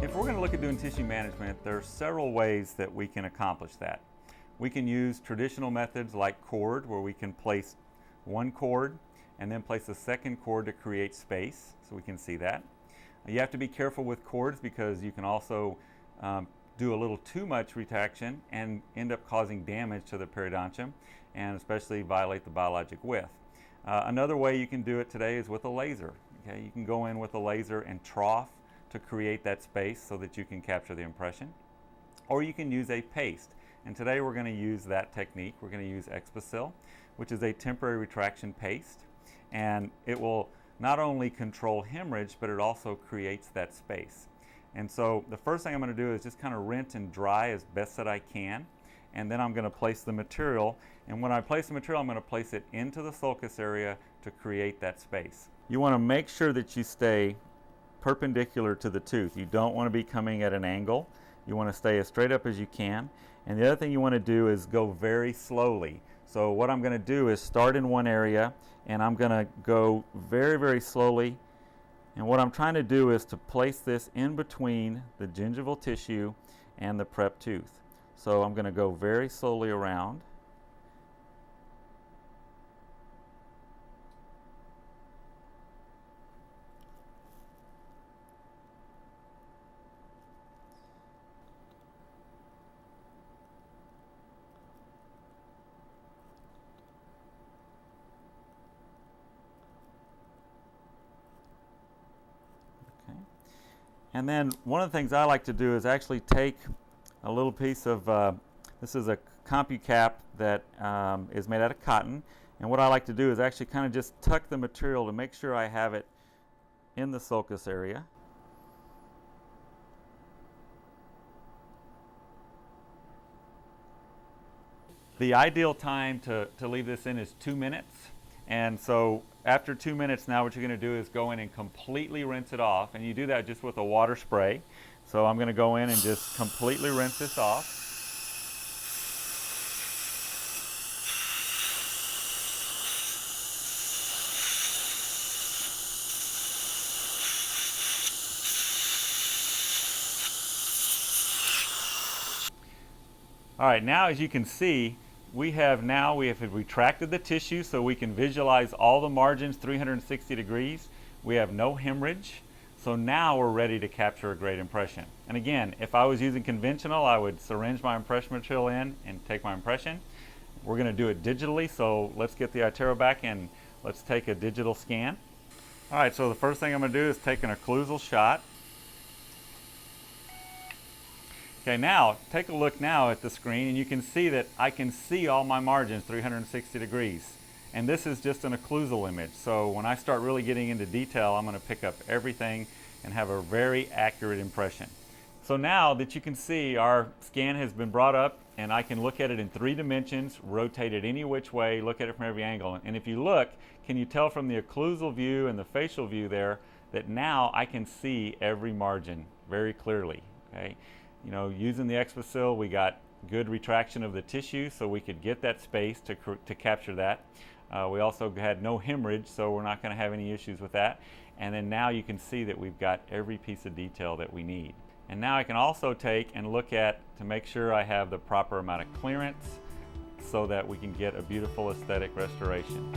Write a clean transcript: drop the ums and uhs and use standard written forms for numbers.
If we're going to look at doing tissue management, there are several ways that we can accomplish that. We can use traditional methods like cord, where we can place one cord and then place a second cord to create space, so we can see that. You have to be careful with cords because you can also do a little too much retraction and end up causing damage to the periodontium and especially violate the biologic width. Another way you can do it today is with a laser. Okay? You can go in with a laser and trough to create that space so that you can capture the impression. Or you can use a paste. And today we're going to use that technique. We're going to use Expasyl, which is a temporary retraction paste. And it will not only control hemorrhage, but it also creates that space. And so the first thing I'm going to do is just kind of rinse and dry as best that I can. And then I'm going to place the material. And when I place the material, I'm going to place it into the sulcus area to create that space. You want to make sure that you stay perpendicular to the tooth. You don't want to be coming at an angle. You want to stay as straight up as you can. And the other thing you want to do is go very slowly. So what I'm going to do is start in one area and I'm going to go very, very slowly. And what I'm trying to do is to place this in between the gingival tissue and the prep tooth. So I'm going to go very slowly around. And then one of the things I like to do is actually take a little piece of, this is a CompuCap that is made out of cotton. And what I like to do is actually kind of just tuck the material to make sure I have it in the sulcus area. The ideal time to leave this in is 2 minutes. And so after 2 minutes now what you're going to do is go in and completely rinse it off. And you do that just with a water spray. So I'm going to go in and just completely rinse this off. All right, now as you can see, we have retracted the tissue so we can visualize all the margins 360 degrees. We have no hemorrhage. So now we're ready to capture a great impression. And again, if I was using conventional, I would syringe my impression material in and take my impression. We're going to do it digitally, so let's get the iTero back and let's take a digital scan. All right, so the first thing I'm going to do is take an occlusal shot. Okay, now take a look now at the screen and you can see that I can see all my margins 360 degrees. And this is just an occlusal image. So when I start really getting into detail, I'm going to pick up everything and have a very accurate impression. So now that you can see our scan has been brought up and I can look at it in 3 dimensions, rotate it any which way, look at it from every angle. And if you look, can you tell from the occlusal view and the facial view there that now I can see every margin very clearly. Okay? You know, using the Expasyl, we got good retraction of the tissue so we could get that space to capture that. We also had no hemorrhage, so we're not going to have any issues with that. And then now you can see that we've got every piece of detail that we need. And now I can also take and look at to make sure I have the proper amount of clearance so that we can get a beautiful aesthetic restoration.